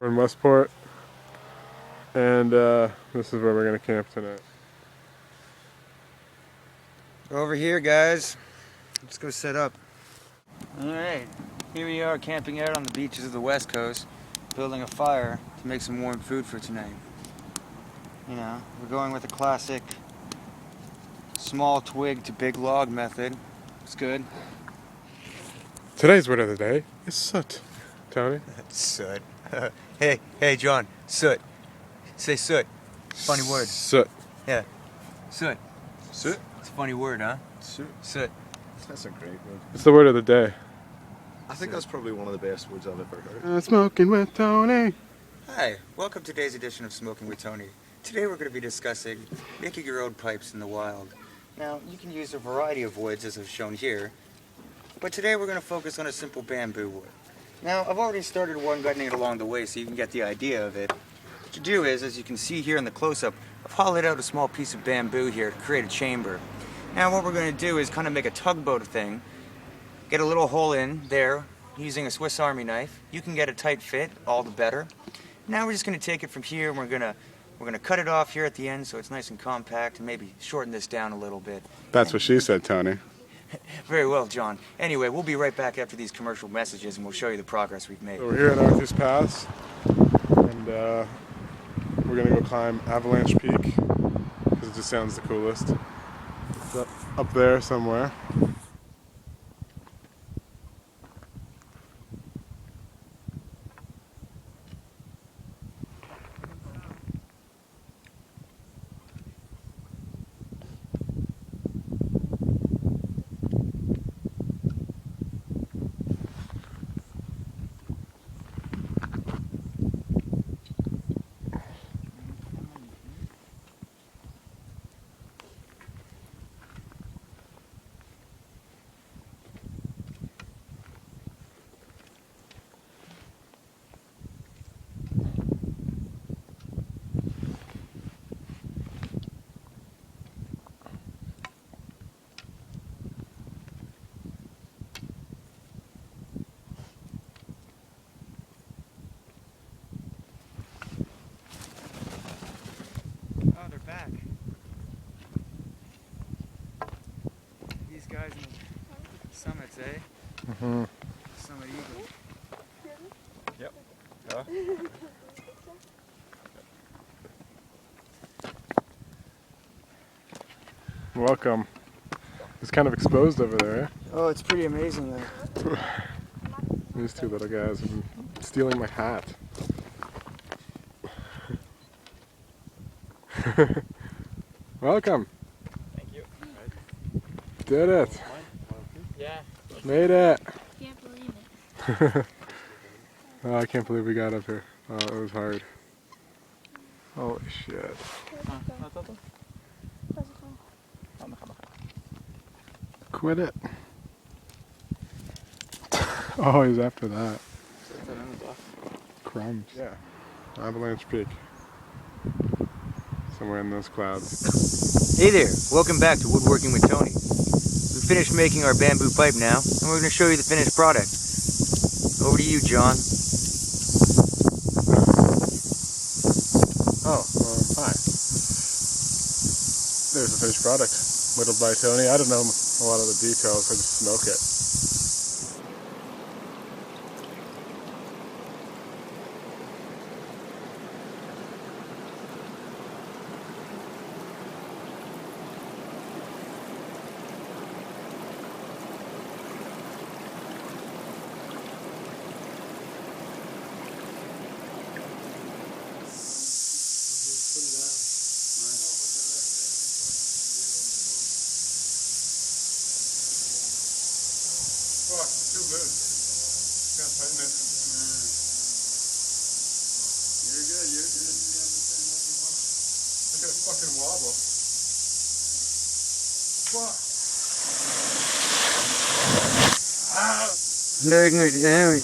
in Westport, and this is where we're gonna camp tonight. Over here, guys. Let's go set up. Alright, here we are camping out on the beaches of the West Coast, building a fire to make some warm food for tonight. You know, we're going with the classic small twig to big log method. It's good. Today's word of the day is soot. Tony? Soot. Hey, John. Soot. Say soot. Funny word. Soot. Yeah. Soot. Soot? It's a funny word, huh? Soot. Soot. That's a great word. It's the word of the day. I think that's probably one of the best words I've ever heard. Smoking with Tony. Hi, welcome to today's edition of Smoking with Tony. Today we're going to be discussing making your own pipes in the wild. Now, you can use a variety of woods as I've shown here, but today we're going to focus on a simple bamboo wood. Now, I've already started one gutting it along the way so you can get the idea of it. What you do is, as you can see here in the close-up, I've hollowed out a small piece of bamboo here to create a chamber. Now what we're going to do is kind of make a tugboat thing. Get a little hole in there using a Swiss Army knife. You can get a tight fit, all the better. Now we're just going to take it from here and we're going to cut it off here at the end so it's nice and compact and maybe shorten this down a little bit. That's what she said, Tony. Very well, John. Anyway, we'll be right back after these commercial messages and we'll show you the progress we've made. So we're here at Arthur's Pass, and we're gonna go climb Avalanche Peak because it just sounds the coolest. It's up there somewhere. Oh, they're back. These guys in the summits, eh? Mm-hmm. Summit Eagle. Yep. Yeah. Welcome. It's kind of exposed over there. Oh, it's pretty amazing though. These two little guys have been stealing my hat. Welcome. Thank you. Did it. Yeah. Made it. Can't believe it. Oh, I can't believe we got up here. Oh, it was hard. Holy shit. Quit it. Oh, he's after that. Crumbs. Yeah. Avalanche Peak. Somewhere in those clouds. Hey there, welcome back to Woodworking with Tony. We finished making our bamboo pipe now, and we're going to show you the finished product. Over to you, John. Oh, hi. There's the finished product. Whittled by Tony. I don't know a lot of the details, I just smoke it. Fuck, too loose. Can't tighten it. You're good, you're good. Look at it fucking wobble. Fuck. Ah. Very good, very.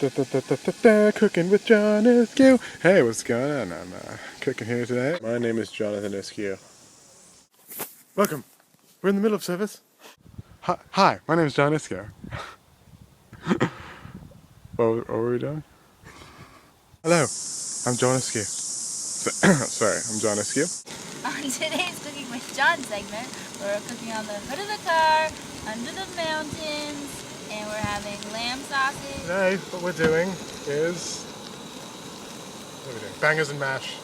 Cooking with John Askew. Hey, what's going on? I'm cooking here today. My name is Jonathan Askew. Welcome. We're in the middle of service. Hi, my name is John Askew. What were we doing? Hello, I'm John Askew. Sorry, I'm John Askew. On today's Cooking with John segment, we're cooking on the hood of the car, under the mountains, and we're having lamb sausage. Today, what we're doing is... What are we doing? Bangers and mash.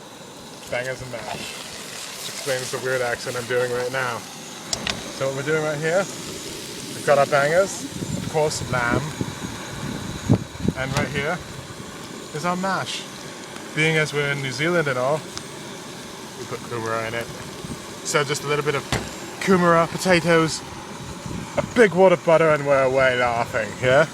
Bangers and mash. Which explains the weird accent I'm doing right now. So what we're doing right here, we've got our bangers, of course lamb, and right here is our mash. Being as we're in New Zealand and all, we put kumara in it. So just a little bit of kumara, potatoes, a big wad of butter, and we're away laughing, yeah?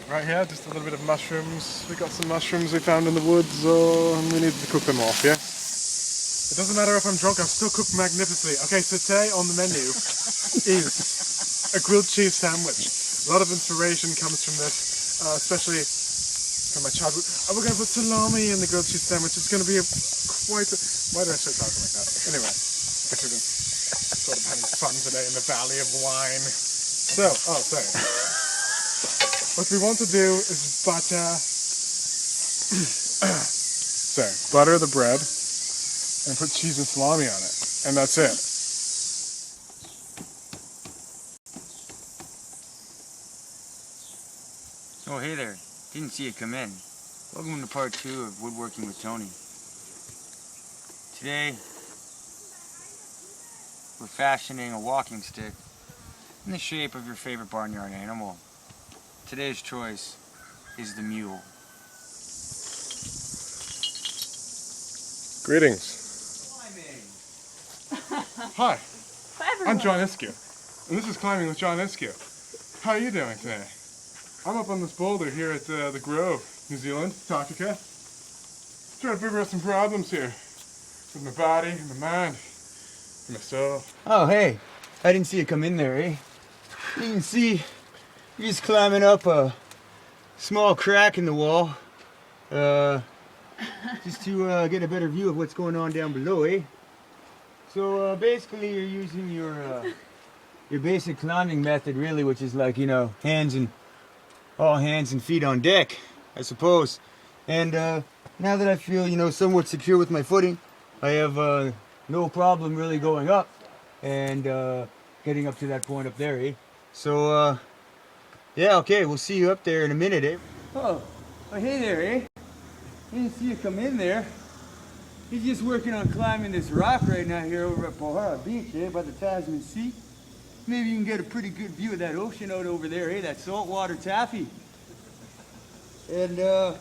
Right here, just a little bit of mushrooms. We got some mushrooms we found in the woods, and we need to cook them off, yeah? It doesn't matter if I'm drunk, I've still cooked magnificently. Okay, so today on the menu is a grilled cheese sandwich. A lot of inspiration comes from this, especially from my childhood. Oh, we're going to put salami in the grilled cheese sandwich. It's going to be quite a... Why did I start talking like that? Anyway, I guess we've been sort of having fun today in the Valley of Wine. So, sorry. What we want to do is butter... butter the bread and put cheese and salami on it. And that's it. Oh, hey there. Didn't see you come in. Welcome to part 2 of Woodworking with Tony. Today, we're fashioning a walking stick in the shape of your favorite barnyard animal. Today's choice is the mule. Greetings. Hi, I'm John Askew, and this is Climbing with John Askew. How are you doing today? I'm up on this boulder here at the Grove, New Zealand, Antarctica. Trying to figure out some problems here with my body, and my mind, and my soul. Oh, hey. I didn't see you come in there, eh? You can see you're just climbing up a small crack in the wall. Just to get a better view of what's going on down below, eh? So basically you're using your basic climbing method really, which is like, all hands and feet on deck, I suppose. And now that I feel, somewhat secure with my footing, I have no problem really going up and getting up to that point up there, eh? So, yeah, okay, we'll see you up there in a minute, eh? Oh, hey there, eh? Didn't see you come in there. He's just working on climbing this rock right now here over at Pohara Beach, eh, by the Tasman Sea. Maybe you can get a pretty good view of that ocean out over there, eh, that saltwater taffy. And, the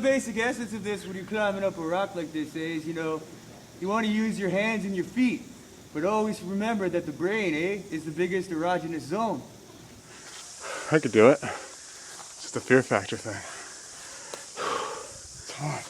basic essence of this when you're climbing up a rock like this, eh, is, you want to use your hands and your feet. But always remember that the brain, eh, is the biggest erogenous zone. I could do it. It's just a fear factor thing. It's hot.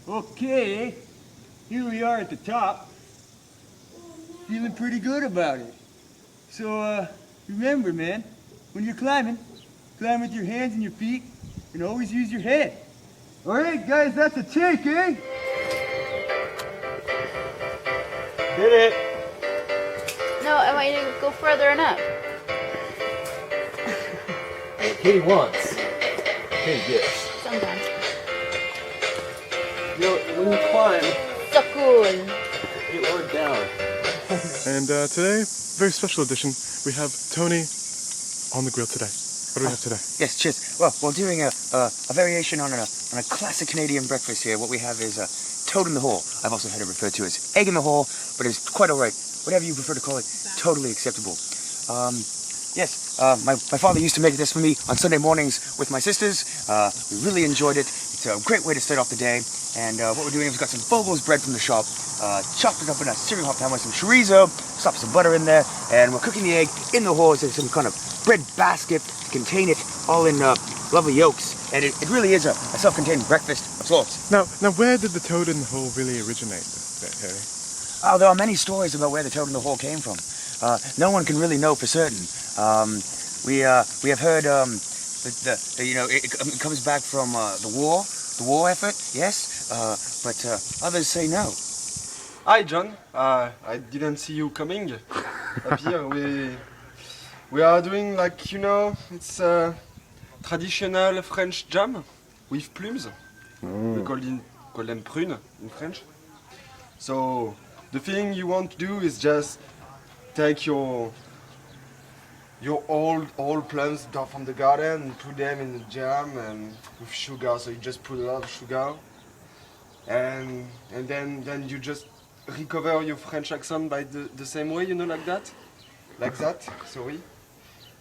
Okay, here we are at the top. Feeling pretty good about it. So, remember, man, when you're climbing, climb with your hands and your feet, and always use your head. All right, guys, that's a take, eh? Did it. No, I want you to go further and up. Katie wants. Katie gets. Sometimes. When you climb, So cool. you lower down. And today, very special edition, we have Tony on the grill today. What do we have today? Yes, cheers. Well, we're doing a variation on a classic Canadian breakfast here. What we have is toad in the hole. I've also heard it referred to as egg in the hole, but it's quite all right. Whatever you prefer to call it, totally acceptable. Yes, my father used to make this for me on Sunday mornings with my sisters. We really enjoyed it. It's a great way to start off the day. And what we're doing is we've got some Vogel's bread from the shop, chopped it up in a cereal hot pan with some chorizo, slapped some butter in there, and we're cooking the egg in the hole. It's some kind of bread basket to contain it, all in lovely yolks. And it really is a self-contained breakfast of sorts. Now, where did the toad in the hole really originate, Harry? Oh, there are many stories about where the toad in the hole came from. No one can really know for certain. We have heard that it comes back from the war effort, yes, but others say no. Hi John, I didn't see you coming up here. We are doing, like, it's traditional French jam with plumes. We call them prunes in French. So the thing you want to do is just take your old plums down from the garden and put them in the jam and with sugar. So you just put a lot of sugar, and then you just recover your French accent by the same way, like that, sorry.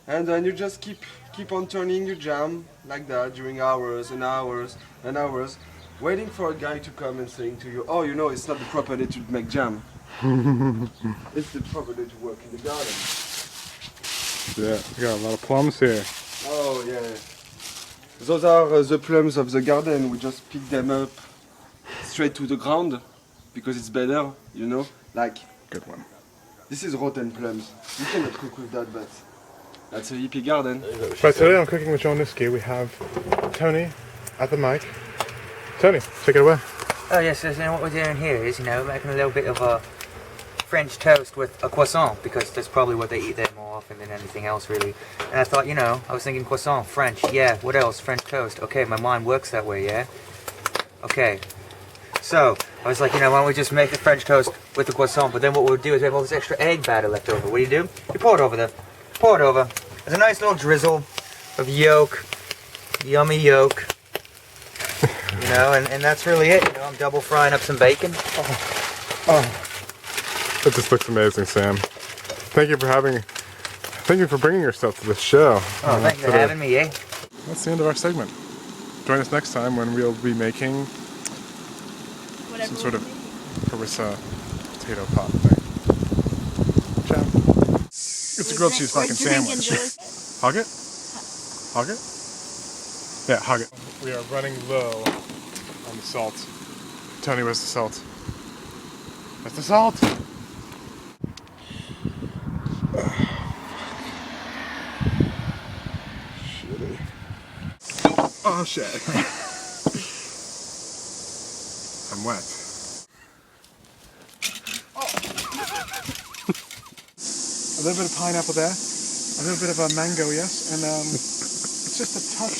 And then you just keep on turning your jam like that during hours and hours and hours, waiting for a guy to come and saying to you, oh, it's not the proper day to make jam. It's the proper day to work in the garden. Yeah, we got a lot of plums here. Oh yeah. Those are the plums of the garden. We just pick them up straight to the ground because it's better, like. Good one. This is rotten plums. You cannot cook with that, but that's a hippie garden. Right, today on Cooking with John Niski, we have Tony at the mic. Tony, take it away. Oh yes, so what we're doing here is, making a little bit of a French toast with a croissant, because that's probably what they eat there more often than anything else, really. And I thought, I was thinking croissant, French, yeah, what else? French toast. Okay, my mind works that way, yeah? Okay. So, I was like, why don't we just make the French toast with the croissant, but then what we'll do is we have all this extra egg batter left over. What do? You pour it over there. Pour it over. There's a nice little drizzle of yolk, yummy yolk. And that's really it. I'm double frying up some bacon. Oh. It just looks amazing, Sam. Thank you for bringing yourself to this show. Oh, thanks for having me, eh? That's the end of our segment. Join us next time when we'll be making some sort of harissa potato pot thing. Ciao. It's a grilled cheese fucking sandwich. Hug it? Hug it? Yeah, hug it. We are running low on the salt. Tony, where's the salt? Where's the salt? Shitty. Oh shit. I'm wet. A little bit of pineapple there, a little bit of a mango, yes, and it's just a touch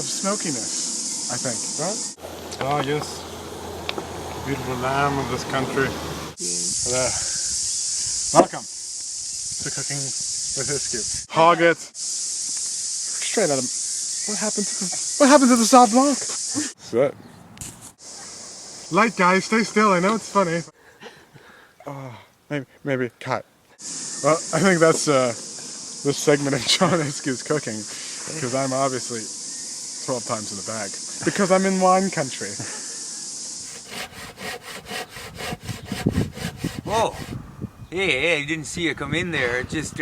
of smokiness, I think, right? Oh yes, beautiful lamb of this country. Hello. Welcome to Cooking with Hiskew. Hog it. Straight at him. What happened to the Sauv Blanc? That's it. Light guys, stay still. I know it's funny. Oh, maybe cut. Well, I think that's this segment of John Hiskew's cooking, because I'm obviously 12 times in the bag. Because I'm in wine country. Whoa! Hey, I didn't see you come in there. Just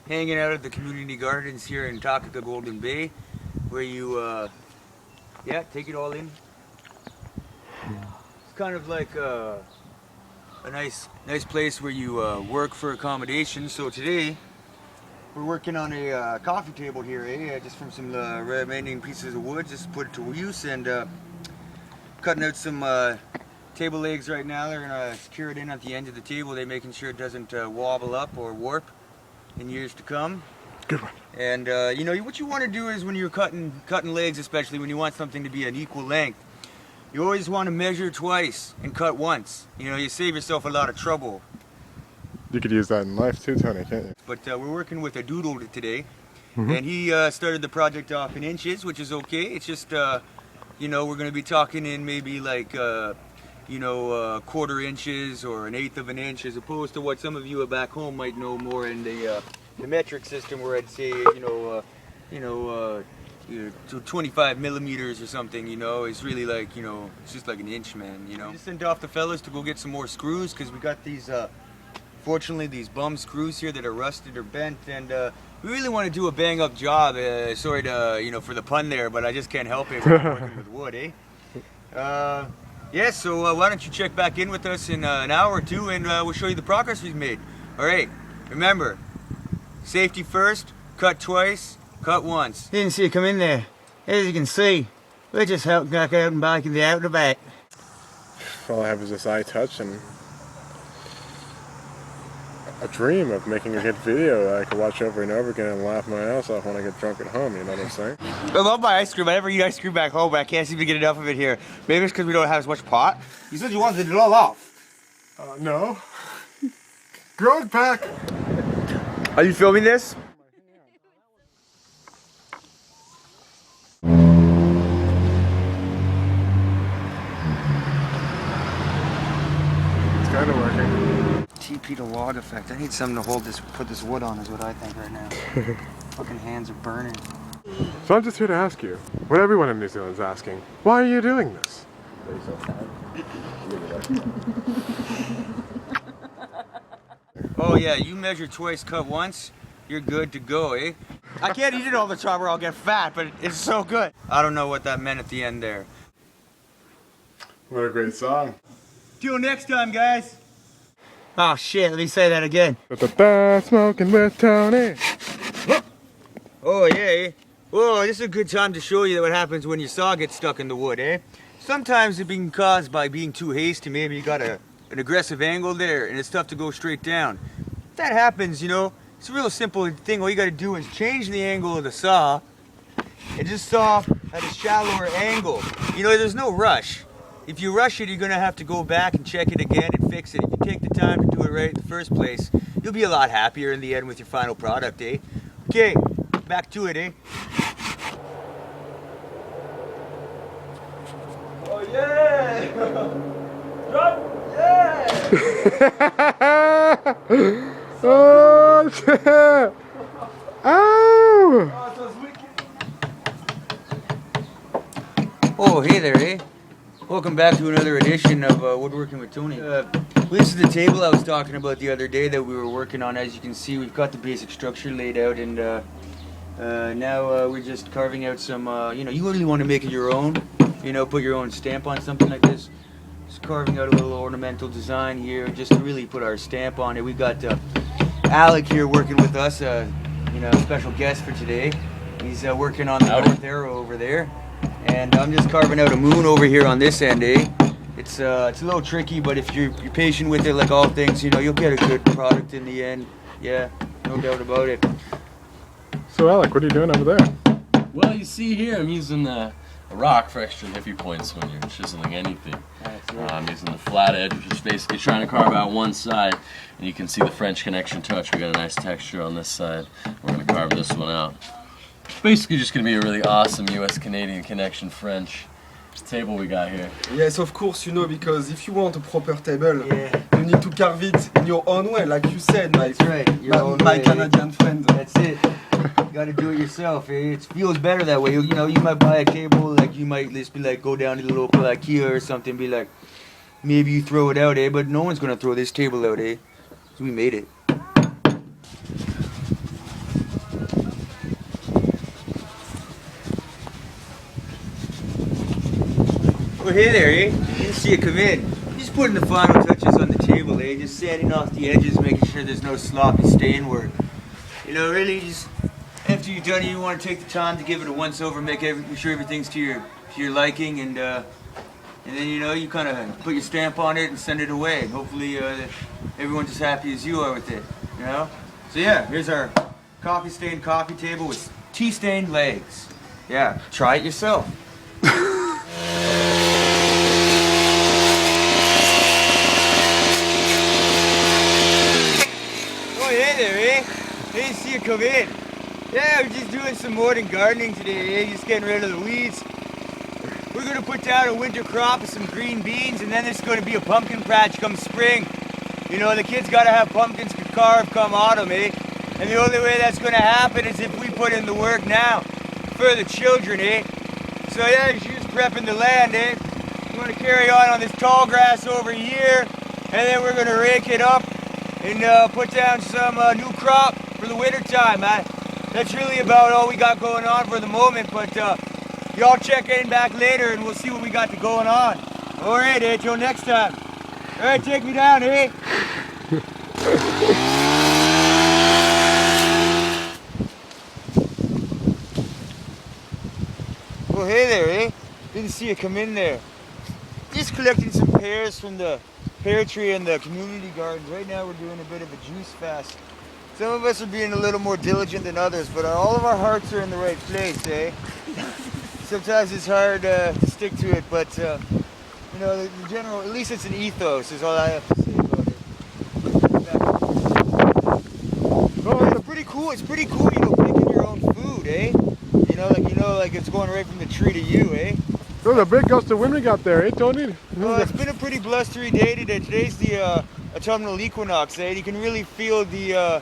hanging out at the community gardens here in Takaka Golden Bay, where you, take it all in. It's kind of like a nice place where you work for accommodation. So today, we're working on a coffee table here, just from some remaining pieces of wood, just put it to use, and cutting out some table legs right now. They're gonna secure it in at the end of the table. They're making sure it doesn't wobble up or warp in years to come. Good one. And what you want to do is when you're cutting legs, especially when you want something to be an equal length, you always want to measure twice and cut once. You save yourself a lot of trouble. You could use that in life too, Tony, can't you? But we're working with a doodle today. and he started the project off in inches, which is okay. It's just, you know, we're going to be talking in maybe like, you know, quarter inches or an eighth of an inch, as opposed to what some of you back home might know more in the metric system, where I'd say, you know, 25 millimeters or something, you know, is really like, you know, it's just like an inch, man, you know. I just sent off the fellas to go get some more screws, because we got these, fortunately, these bum screws here that are rusted or bent, and we really want to do a bang-up job, sorry to, you know, for the pun there, but I just can't help it when I'm working with wood, eh? Yeah, so why don't you check back in with us in an hour or two, and we'll show you the progress we've made. All right, remember, safety first, cut twice, cut once. Didn't see you come in there. As you can see, we're just helping back out and back in the out the back. All I have is this eye touch and a dream of making a good video that I could watch over and over again and laugh my ass off when I get drunk at home, you know what I'm saying? I love my ice cream. I never eat ice cream back home, but I can't seem to get enough of it here. Maybe it's because we don't have as much pot. You said you wanted it all off. No. Growing pack! Are you filming this? It's kind of working. TP to log effect. I need something to hold this, put this wood on is what I think right now. Fucking hands are burning. So I'm just here to ask you, what everyone in New Zealand's asking, why are you doing this? Oh yeah, you measure twice, cut once, you're good to go, eh? I can't eat it all the time or I'll get fat, but it's so good. I don't know what that meant at the end there. What a great song. Till next time, guys. Oh shit, let me say that again. Da-da-da, smoking with Tony. Oh yeah, eh? Oh, this is a good time to show you what happens when your saw gets stuck in the wood, eh? Sometimes it's being caused by being too hasty. Maybe you got an aggressive angle there and it's tough to go straight down. If that happens, you know, it's a real simple thing. All you gotta do is change the angle of the saw and just saw at a shallower angle. You know, there's no rush. If you rush it, you're gonna have to go back and check it again and fix it. If you take the time to do it right in the first place, you'll be a lot happier in the end with your final product, eh? Okay, back to it, eh? Oh yeah! Drop! Yeah! Oh shit! Ow! Oh, hey there, eh? Welcome back to another edition of Woodworking with Tony. This is the table I was talking about the other day that we were working on. As you can see, we've got the basic structure laid out, and now we're just carving out some, you know, you really want to make it your own, you know, put your own stamp on something like this. Just carving out a little ornamental design here, just to really put our stamp on it. We got Alec here working with us, you know, special guest for today. He's working on the North Arrow over there. And I'm just carving out a moon over here on this end, eh? It's a little tricky, but if you're patient with it, like all things, you know, you'll get a good product in the end. Yeah, no doubt about it. So Alec, what are you doing over there? Well, you see here, I'm using a rock for extra hippie points when you're chiseling anything. I'm using the flat edge, which is basically trying to carve out one side. And you can see the French connection touch. We got a nice texture on this side. We're going to carve this one out. It's basically just going to be a really awesome US-Canadian connection French table we got here. Yes, of course, you know, because if you want a proper table, you need to carve it in your own way, like you said, my, That's right. Your own my way. Canadian friend. That's it. You gotta do it yourself, eh? It feels better that way. You know, you might buy a table, like you might just be like, go down to the local IKEA or something, be like, maybe you throw it out, eh? But no one's gonna throw this table out, eh? So we made it. Oh, hey there, eh? Didn't see you come in. Just putting the final touches on the table, eh? Just sanding off the edges, making sure there's no sloppy stain work. You know, really, just after you're done, you want to take the time to give it a once-over, make sure everything's to your liking, and then you know, you kind of put your stamp on it and send it away. And hopefully, everyone's as happy as you are with it. You know. So yeah, here's our coffee-stained coffee table with tea-stained legs. Yeah, try it yourself. Hey there, eh? Hey, see you come in. Yeah, we're just doing some more than gardening today, eh? Just getting rid of the weeds. We're gonna put down a winter crop of some green beans, and then there's gonna be a pumpkin patch come spring. You know, the kids gotta have pumpkins carved come autumn, eh? And the only way that's gonna happen is if we put in the work now for the children, eh? So yeah, she's just prepping the land, eh? We're gonna carry on this tall grass over here, and then we're gonna rake it up and put down some new crop for the winter time, eh? That's really about all we got going on for the moment, but y'all check in back later and we'll see what we got going on. All right, eh? Till next time. All right, take me down, eh? Oh, hey there, eh? Didn't see you come in there. Just collecting some pears from the pear tree in the community gardens. Right now we're doing a bit of a juice fast. Some of us are being a little more diligent than others, but all of our hearts are in the right place, eh? Sometimes it's hard to stick to it, but you know, the general, at least it's an ethos, is all I have to say about it. Oh, it's pretty cool. It's pretty cool, you know, picking your own food, eh? You know, like it's going right from the tree to you, eh? It was a big gust of wind we got there, eh, Tony? Well, it's been a pretty blustery day today. Today's the autumnal equinox, eh? You can really feel the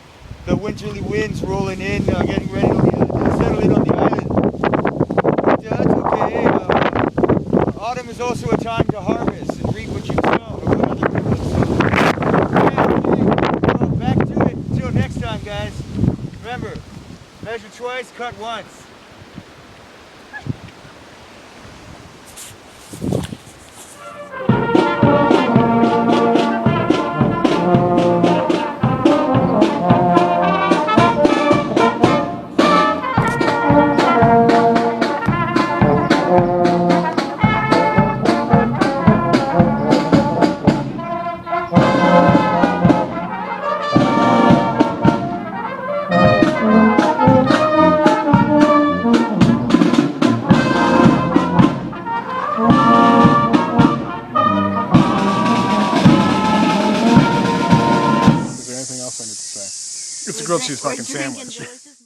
winterly winds rolling in, getting ready to settle in on the island. But that's okay. Autumn is also a time to harvest and reap what you sow, or what other people have sown. Okay. Well, back to it. Until next time, guys. Remember, measure twice, cut once. Is there anything else I need to say? It's a grilled cheese fucking sandwich.